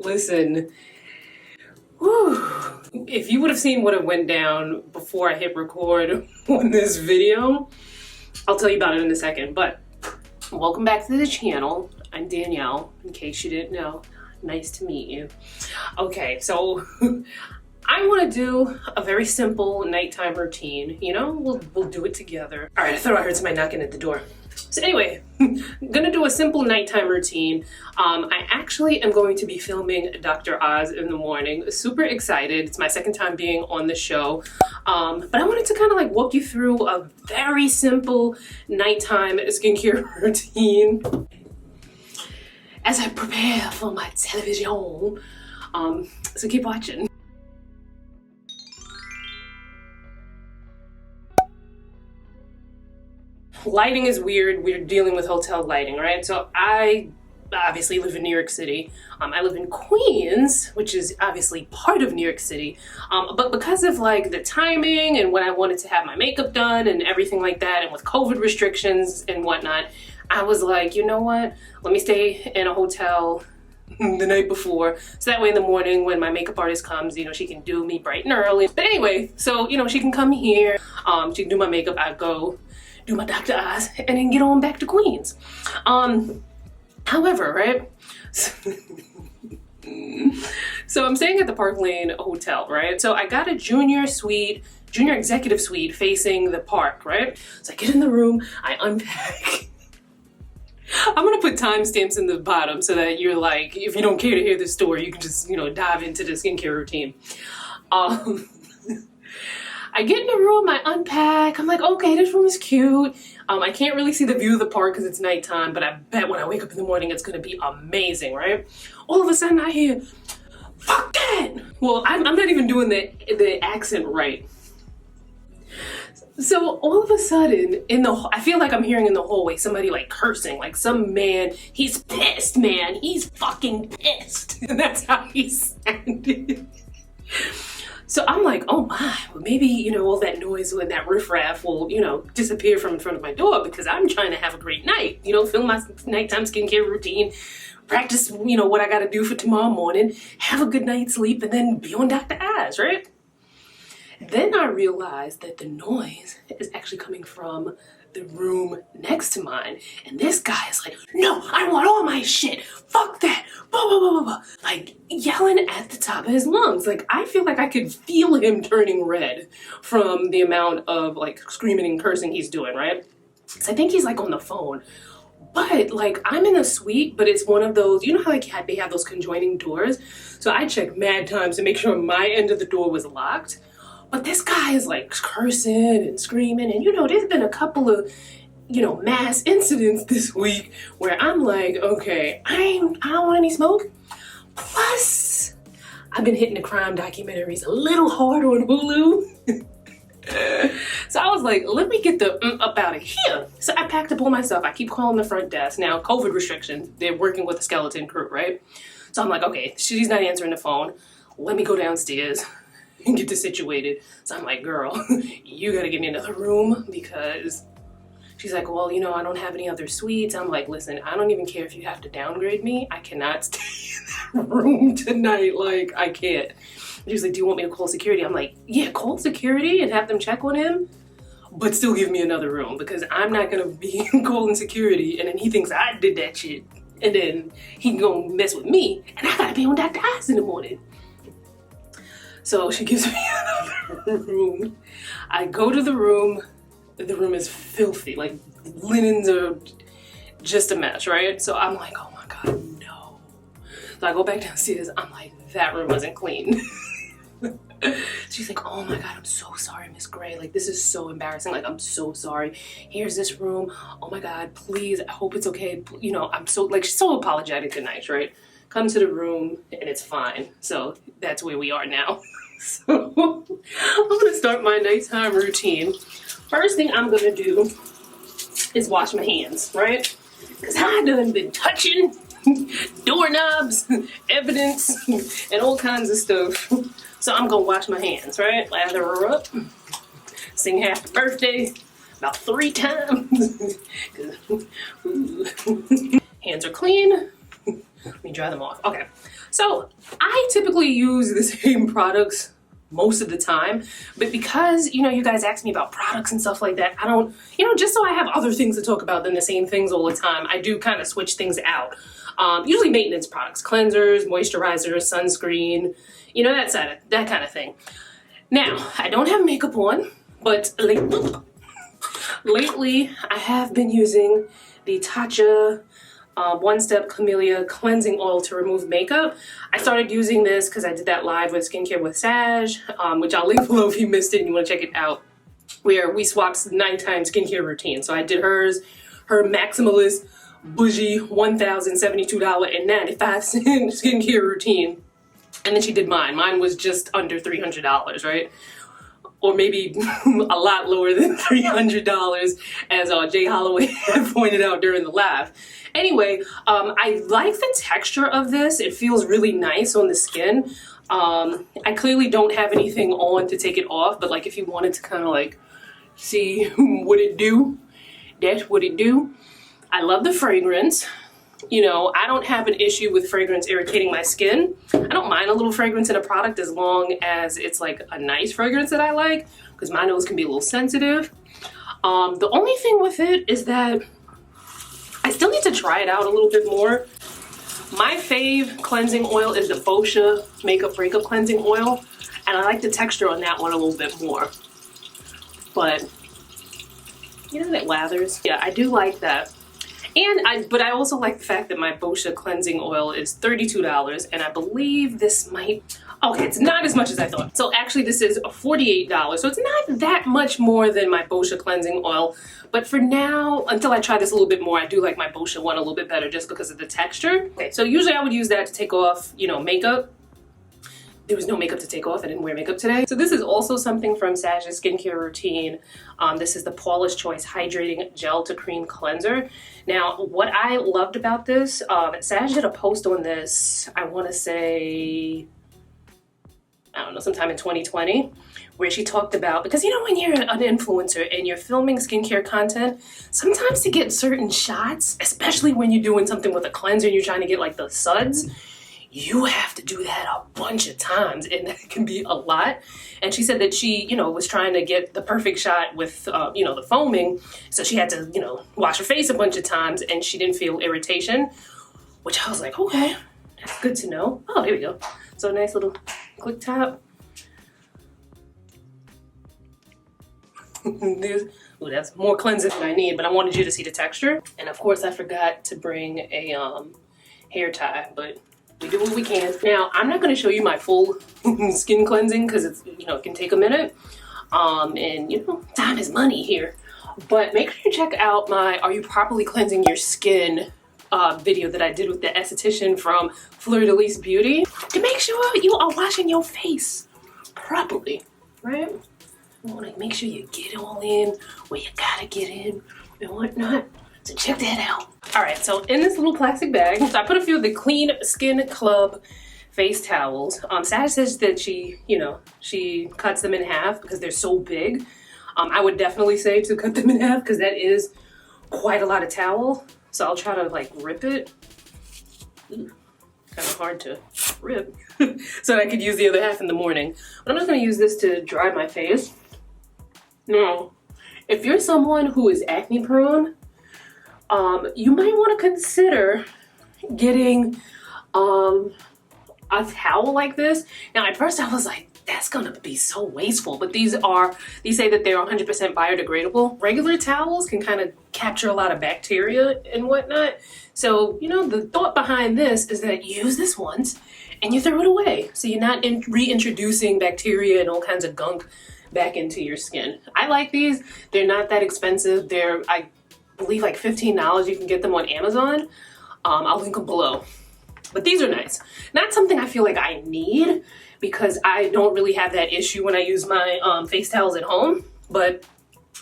Listen, whew, if you would have seen what went down before I hit record on this video, I'll tell you about it in a second. But welcome back to the channel. I'm Danielle, in case you didn't know. Nice to meet you. Okay, so I want to do a very simple nighttime routine. You know, we'll do it together. All right, I thought I heard somebody knocking at the door. So anyway, I'm gonna do a simple nighttime routine. I actually am going to be filming Dr. Oz in the morning. Super excited. It's my second time being on the show. But I wanted to kind of like walk you through a very simple nighttime skincare routine as I prepare for my television. So keep watching. Lighting is weird. We're dealing with hotel lighting, right? So I obviously live in New York City. I live in Queens, which is obviously part of New York City. But because of like the timing and when I wanted to have my makeup done and everything like that, and with COVID restrictions and whatnot, I was like, you know what? Let me stay in a hotel the night before, so that way in the morning when my makeup artist comes, you know, she can do me bright and early. But anyway, so you know, she can come here, she can do my makeup, I go do my Dr. Oz, and then get on back to Queens. However, right? So I'm staying at the Park Lane Hotel, right? So I got a junior executive suite facing the park, right? So I get in the room, I unpack. I'm gonna put timestamps in the bottom so that you're like, if you don't care to hear this story, you can just, you know, dive into the skincare routine. I get in the room, I unpack, I'm like, okay, this room is cute. I can't really see the view of the park because it's nighttime, but I bet when I wake up in the morning, it's gonna be amazing, right? All of a sudden I hear, fuck that! Well, I'm not even doing the accent right. So all of a sudden, I feel like I'm hearing in the hallway somebody like cursing, like some man, he's pissed, man, he's fucking pissed. And that's how he sounded. So I'm like, oh my, well maybe, you know, all that noise and that riffraff will, you know, disappear from in front of my door because I'm trying to have a great night, you know, film my nighttime skincare routine, practice, you know, what I gotta do for tomorrow morning, have a good night's sleep, and then be on Dr. Oz, right? Then I realized that the noise is actually coming from the room next to mine. And this guy is like, no, I want all my shit. Fuck that. Blah, blah, blah, blah, blah. Like yelling at the top of his lungs. Like I feel like I could feel him turning red from the amount of like screaming and cursing he's doing, right? So I think he's like on the phone. But like I'm in a suite, but it's one of those, you know how like they have those conjoining doors? So I checked mad times to make sure my end of the door was locked. But this guy is like cursing and screaming, and you know, there's been a couple of, you know, mass incidents this week where I'm like, okay, I don't want any smoke. Plus, I've been hitting the crime documentaries a little hard on Hulu. So I was like, let me get the up out of here. So I packed up all my stuff. I keep calling the front desk. Now, COVID restrictions, they're working with a skeleton crew, right? So I'm like, okay, she's not answering the phone. Let me go downstairs and get this situated. So I'm like, girl, you gotta give me another room because she's like, well, you know, I don't have any other suites. I'm like, listen, I don't even care if you have to downgrade me. I cannot stay in that room tonight. Like, I can't. She's like, do you want me to call security? I'm like, yeah, call security and have them check on him, but still give me another room because I'm not gonna be calling security and then he thinks I did that shit and then he gonna mess with me and I gotta be on Dr. Oz in the morning. So she gives me another room. I go to the room is filthy, like linens are just a mess, right? So I'm like, oh my God, no. So I go back downstairs, I'm like, that room wasn't clean. She's like, oh my God, I'm so sorry, Miss Gray. Like, this is so embarrassing. Like, I'm so sorry. Here's this room. Oh my God, please, I hope it's okay. You know, I'm so, like, she's so apologetic and nice, right? Come to the room and it's fine. So that's where we are now. So I'm gonna start my nighttime routine. First thing I'm gonna do is wash my hands, right? Because I done been touching doorknobs, evidence, and all kinds of stuff. So I'm gonna wash my hands, right? Lather her up, sing happy birthday about 3 times. Hands are clean. Let me dry them off. Okay, so I typically use the same products most of the time, but because, you know, you guys ask me about products and stuff like that, I don't, you know, just so I have other things to talk about than the same things all the time, I do kind of switch things out. Usually maintenance products, cleansers, moisturizers, sunscreen, you know, that kind of thing. Now, I don't have makeup on, but lately I have been using the Tatcha One Step Camellia Cleansing Oil to remove makeup. I started using this because I did that live with Skincare with Saj, which I'll link below if you missed it and you want to check it out, where we swapped nighttime skincare routine. So I did hers, her maximalist, bougie, $1,072.95 skincare routine. And then she did mine. Mine was just under $300, right? Or maybe a lot lower than $300, as Jay Holloway had pointed out during the live. Anyway, I like the texture of this. It feels really nice on the skin. I clearly don't have anything on to take it off, but like if you wanted to kind of like see what it do, that's what it do. I love the fragrance. You know, I don't have an issue with fragrance irritating my skin. I don't mind a little fragrance in a product as long as it's like a nice fragrance that I like, because my nose can be a little sensitive. The only thing with it is that I still need to try it out a little bit more. My fave cleansing oil is the Boscia Makeup Breakup Cleansing Oil, and I like the texture on that one a little bit more. But, you know, that lathers. Yeah, I do like that. But I also like the fact that my Boscia cleansing oil is $32, and I believe this might, okay, it's not as much as I thought. So actually this is $48, so it's not that much more than my Boscia cleansing oil. But for now, until I try this a little bit more, I do like my Boscia one a little bit better just because of the texture. Okay, so usually I would use that to take off, you know, makeup. There was no makeup to take off. I didn't wear makeup today. So this is also something from Saj's skincare routine. This is the Paula's Choice Hydrating Gel to Cream Cleanser. Now, what I loved about this, Saj did a post on this, I want to say, I don't know, sometime in 2020, where she talked about, because you know when you're an influencer and you're filming skincare content, sometimes to get certain shots, especially when you're doing something with a cleanser and you're trying to get like the suds, you have to do that a bunch of times, and that can be a lot. And she said that she, you know, was trying to get the perfect shot with, you know, the foaming. So she had to, you know, wash her face a bunch of times, and she didn't feel irritation, which I was like, okay, that's good to know. Oh, there we go. So nice little click top. Ooh, that's more cleansing than I need, but I wanted you to see the texture. And of course I forgot to bring a hair tie, but we do what we can. Now, I'm not going to show you my full skin cleansing because it's, you know, it can take a minute. And you know, time is money here. But make sure you check out my Are You Properly Cleansing Your Skin video that I did with the esthetician from Fleur de Lis Beauty to make sure you are washing your face properly, right? You want to make sure you get all in where you gotta get in and whatnot. So check that out. All right, so in this little plastic bag, so I put a few of the Clean Skin Club face towels. Saj says that she, you know, she cuts them in half because they're so big. I would definitely say to cut them in half because that is quite a lot of towel. So I'll try to like rip it. Kind of hard to rip. So I could use the other half in the morning. But I'm just gonna use this to dry my face. Now, if you're someone who is acne prone, you might want to consider getting a towel like this. Now, at first I was like, that's gonna be so wasteful, but these say that they're 100% biodegradable. Regular towels can kind of capture a lot of bacteria and whatnot. So, you know, the thought behind this is that you use this once and you throw it away. So you're not reintroducing bacteria and all kinds of gunk back into your skin. I like these. They're not that expensive. They're, I believe, like $15. You can get them on Amazon. I'll link them below. But these are nice. Not something I feel like I need because I don't really have that issue when I use my face towels at home. But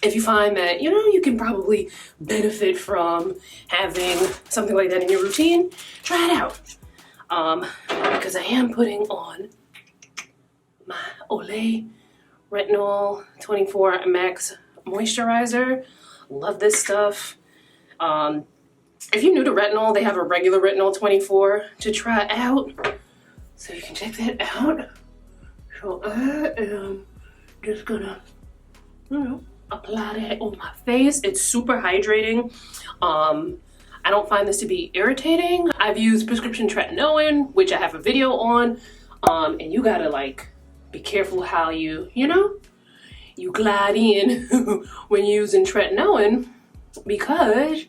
if you find that, you know, you can probably benefit from having something like that in your routine, try it out. Because I am putting on my Olay Retinol 24 Max Moisturizer. Love this stuff. If you're new to retinol, they have a regular retinol 24 to try out. So you can check that out. So I am just gonna, apply that on my face. It's super hydrating. I don't find this to be irritating. I've used prescription tretinoin, which I have a video on. And you gotta like be careful how you glide in when using tretinoin, because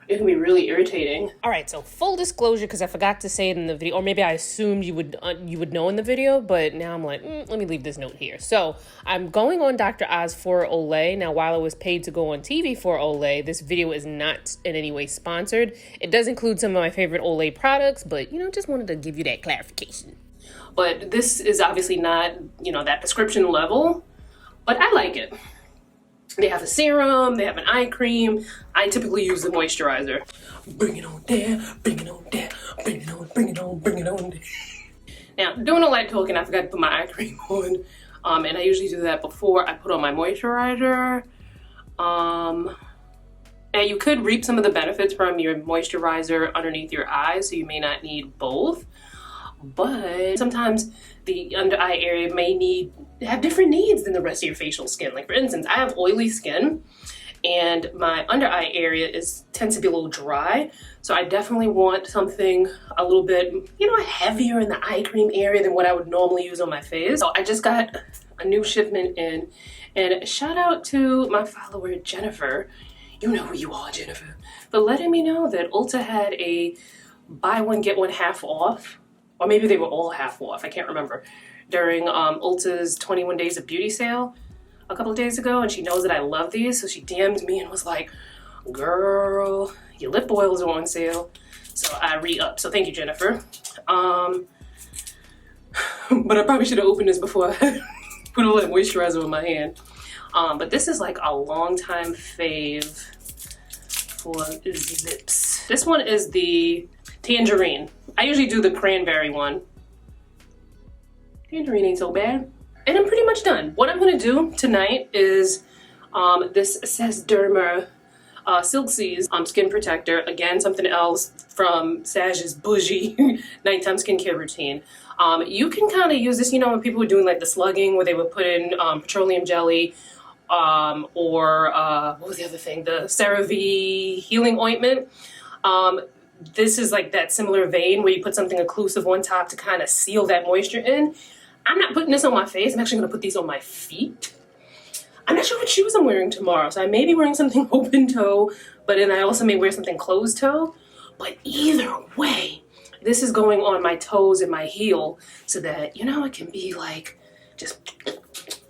it can be really irritating. All right, so full disclosure, because I forgot to say it in the video, or maybe I assumed you would know in the video, but now I'm like, let me leave this note here. So I'm going on Dr. Oz for Olay. Now, while I was paid to go on TV for Olay, this video is not in any way sponsored. It does include some of my favorite Olay products, but just wanted to give you that clarification. But this is obviously not, that prescription level, but I like it. They have a serum, they have an eye cream. I typically use the moisturizer. Bring it on there, bring it on there, bring it on, bring it on, bring it on there. Now, doing a light talking, I forgot to put my eye cream on. And I usually do that before I put on my moisturizer. Now you could reap some of the benefits from your moisturizer underneath your eyes, so you may not need both. But sometimes the under eye area may have different needs than the rest of your facial skin. Like for instance, I have oily skin and my under eye area tends to be a little dry. So I definitely want something a little bit, heavier in the eye cream area than what I would normally use on my face. So I just got a new shipment in, and shout out to my follower, Jennifer. You know who you are, Jennifer. For letting me know that Ulta had a buy one, get one half off. Or maybe they were all half off, I can't remember, during Ulta's 21 Days of Beauty sale a couple of days ago, and she knows that I love these, so she DM'd me and was like, girl, your lip oils are on sale. So I re-upped, so thank you, Jennifer. But I probably should have opened this before I put all that moisturizer on my hand. But this is like a long time fave for lips. This one is the Tangerine. I usually do the cranberry one. Tangerine ain't so bad. And I'm pretty much done. What I'm gonna do tonight is this Sesderma SILKSES skin protector. Again, something else from Saj's bougie nighttime skincare routine. You can kind of use this, when people were doing like the slugging where they would put in petroleum jelly or what was the other thing? The CeraVe healing ointment. This is like that similar vein where you put something occlusive on top to kind of seal that moisture in. I'm not putting this on my face. I'm actually going to put these on my feet. I'm not sure what shoes I'm wearing tomorrow. So I may be wearing something open toe, but then I also may wear something closed toe. But either way, this is going on my toes and my heel so that, it can be like just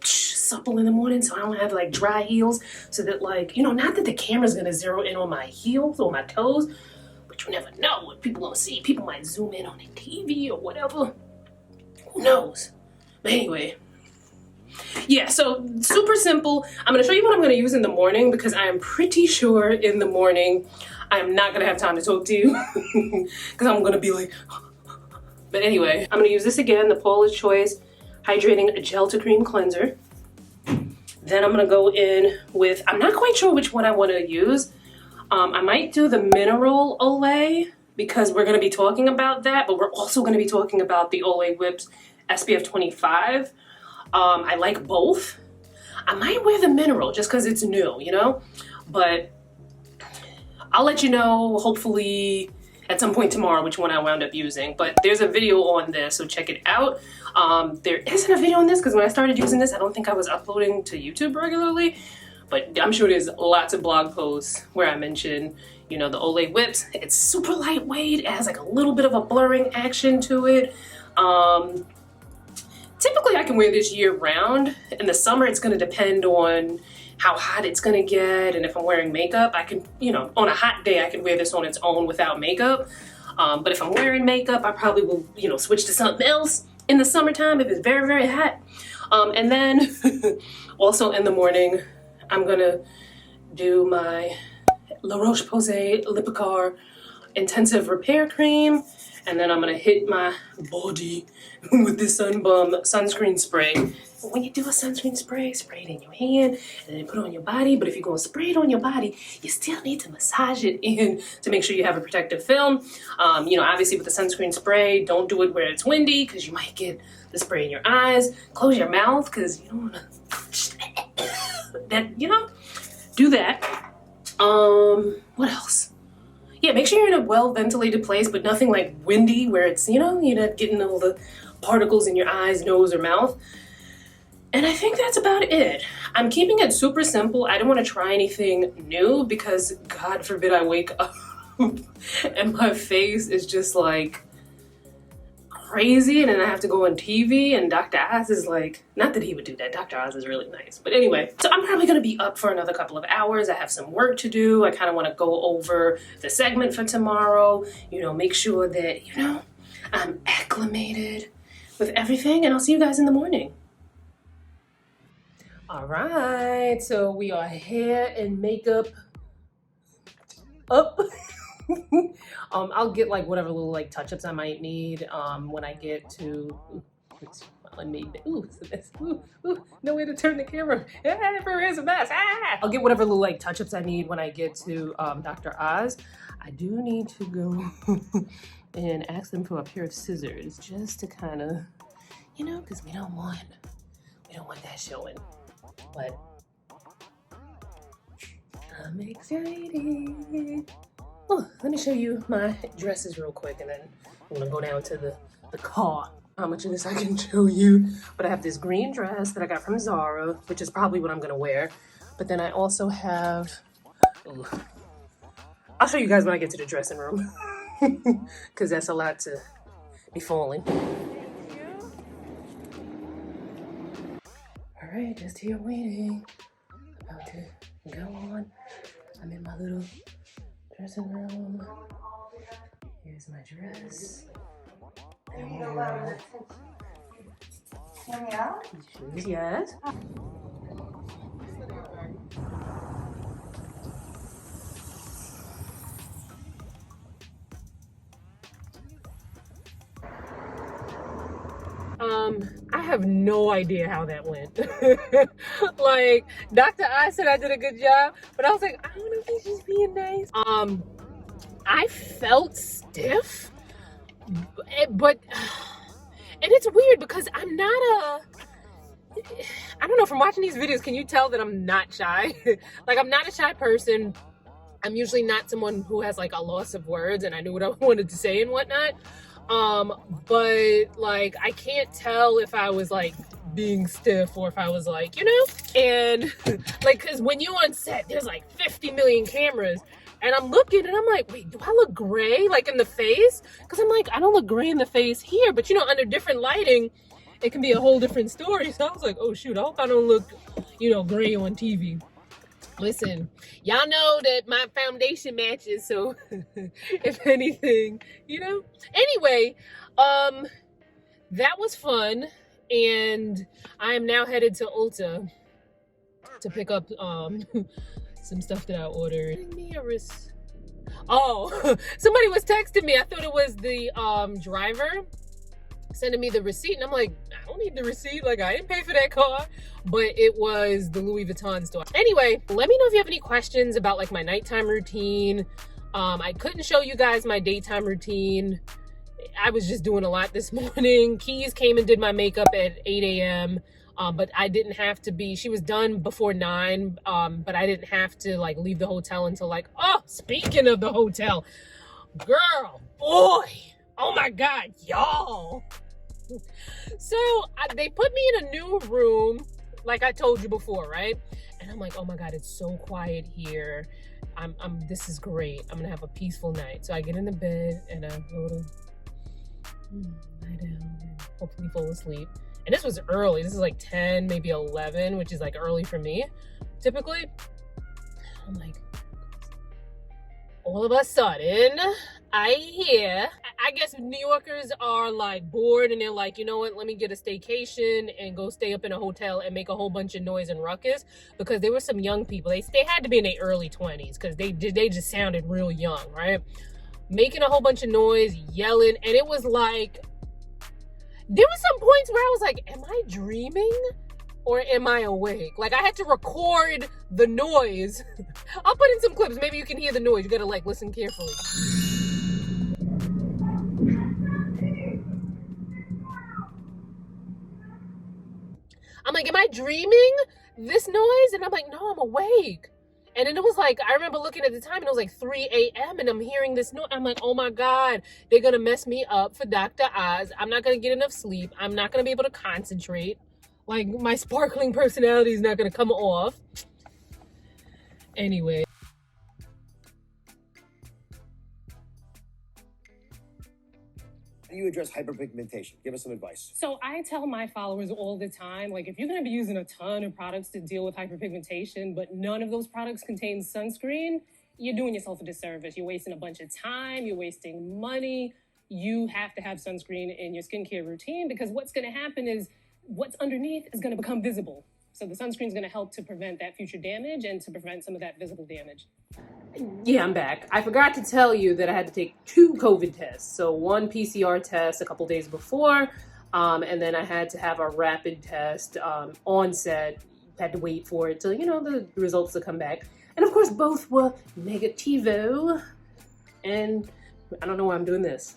supple in the morning so I don't have like dry heels. So that like, not that the camera's going to zero in on my heels or my toes, but you never know what people gonna see. People might zoom in on the TV or whatever. Who knows? But anyway, yeah, so super simple. I'm gonna show you what I'm gonna use in the morning because I am pretty sure in the morning I am not gonna have time to talk to you because I'm gonna be like, but anyway, I'm gonna use this again, the Paula's Choice Hydrating Gel to Cream Cleanser. Then I'm gonna go in with, I'm not quite sure which one I wanna use. I might do the mineral Olay because we're going to be talking about that, but we're also going to be talking about the Olay Whips SPF 25. I like both. I might wear the mineral just because it's new, but I'll let you know hopefully at some point tomorrow which one I wound up using. But there's a video on this, so check it out. There isn't a video on this because when I started using this, I don't think I was uploading to YouTube regularly. But I'm sure there's lots of blog posts where I mention, the Olay Whips. It's super lightweight. It has like a little bit of a blurring action to it. Typically I can wear this year round. In the summer, it's gonna depend on how hot it's gonna get. And if I'm wearing makeup, I can, on a hot day, I can wear this on its own without makeup. But if I'm wearing makeup, I probably will, switch to something else in the summertime if it's very, very hot. And then also in the morning, I'm gonna do my La Roche-Posay Lipicare intensive repair cream, and then I'm gonna hit my body with this sunscreen spray. But when you do a sunscreen spray, spray it in your hand and then put it on your body. But if you're gonna spray it on your body, you still need to massage it in to make sure you have a protective film. You know, obviously with the sunscreen spray, don't do it where it's windy because you might get the spray in your eyes. Close your mouth because you don't wanna that, you know, do that. What else? Yeah, make sure you're in a well-ventilated place, but nothing like windy where it's, you know, you're not getting all the particles in your eyes, nose, or mouth. And I think that's about it. I'm keeping it super simple. I don't want to try anything new because God forbid I wake up and my face is just like crazy and then I have to go on TV and Dr. Oz is like, not that he would do that, Dr. Oz is really nice. But anyway, so I'm probably gonna be up for another couple of hours. I have some work to do. I kind of want to go over the segment for tomorrow, you know, make sure that, you know, I'm acclimated with everything, and I'll see you guys in the morning. All right, so we are hair and makeup up. I'll get like whatever little like touch-ups I might need when I get to no way to turn the camera. It's a mess. I'll get whatever little like touch-ups I need when I get to Dr. Oz. I do need to go and ask them for a pair of scissors just to kind of, you know, because we don't want that showing. But I'm excited. Oh, let me show you my dresses real quick, and then I'm gonna go down to the car. How much of this I can show you. But I have this green dress that I got from Zara, which is probably what I'm gonna wear. But then I also have, I'll show you guys when I get to the dressing room. Because that's a lot to be falling. All right, just here waiting. About to go on. I'm in my little dressing room. Here's my dress. Yes. I have no idea how that went. Like, Dr. I said I did a good job, but I was like, I don't know if he's just being nice. I felt stiff, but, and it's weird because I'm not I don't know, from watching these videos, can you tell that I'm not shy? Like, I'm not a shy person. I'm usually not someone who has like a loss of words and I knew what I wanted to say and whatnot. But like, I can't tell if I was like being stiff or if I was like, you know, and like, cause when you're on set, there's like 50 million cameras and I'm looking and I'm like, wait, do I look gray like in the face? Cause I'm like, I don't look gray in the face here, but you know, under different lighting, it can be a whole different story. So I was like, oh shoot, I hope I don't look, you know, gray on TV. Listen, y'all know that my foundation matches, so if anything, you know. Anyway, that was fun, and I am now headed to Ulta to pick up some stuff that I ordered. Oh, somebody was texting me. I thought it was the driver sending me the receipt, and I'm like, I don't need the receipt, like I didn't pay for that car, but it was the Louis Vuitton store. Anyway, let me know if you have any questions about like my nighttime routine. I couldn't show you guys my daytime routine. I was just doing a lot this morning. Keys came and did my makeup at 8 a.m. But I didn't have to be, she was done before 9, but I didn't have to like leave the hotel until like, oh, speaking of the hotel, girl, boy, oh my God, y'all. So they put me in a new room, like I told you before, right? And I'm like, oh my God, it's so quiet here. This is great. I'm gonna have a peaceful night. So I get in the bed and I go to lie down and hopefully fall asleep. And this was early. This is like 10, maybe 11, which is like early for me, typically. I'm like, all of a sudden, I hear, I guess New Yorkers are like bored and they're like, you know what, let me get a staycation and go stay up in a hotel and make a whole bunch of noise and ruckus, because there were some young people. They had to be in their early 20s because they just sounded real young, right? making a whole bunch of noise, yelling, and it was like, there was some points where I was like, am I dreaming or am I awake? Like, I had to record the noise. I'll put in some clips. Maybe you can hear the noise. You gotta, like, listen carefully. I'm like, am I dreaming this noise? And I'm like, no, I'm awake. And then it was like, I remember looking at the time and it was like 3 a.m. and I'm hearing this noise. I'm like, oh my God, they're gonna mess me up for Dr. Oz. I'm not gonna get enough sleep. I'm not gonna be able to concentrate. Like, my sparkling personality is not gonna come off. Anyway. How do you address hyperpigmentation? Give us some advice. So I tell my followers all the time, like, if you're going to be using a ton of products to deal with hyperpigmentation, but none of those products contain sunscreen, you're doing yourself a disservice. You're wasting a bunch of time. You're wasting money. You have to have sunscreen in your skincare routine, because what's going to happen is what's underneath is going to become visible. So the sunscreen is going to help to prevent that future damage and to prevent some of that visible damage. Yeah, I'm back. I forgot to tell you that I had to take 2 COVID tests. So 1 PCR test a couple days before, and then I had to have a rapid test on set. Had to wait for it till, you know, the results to come back. And of course, both were negativo. And I don't know why I'm doing this.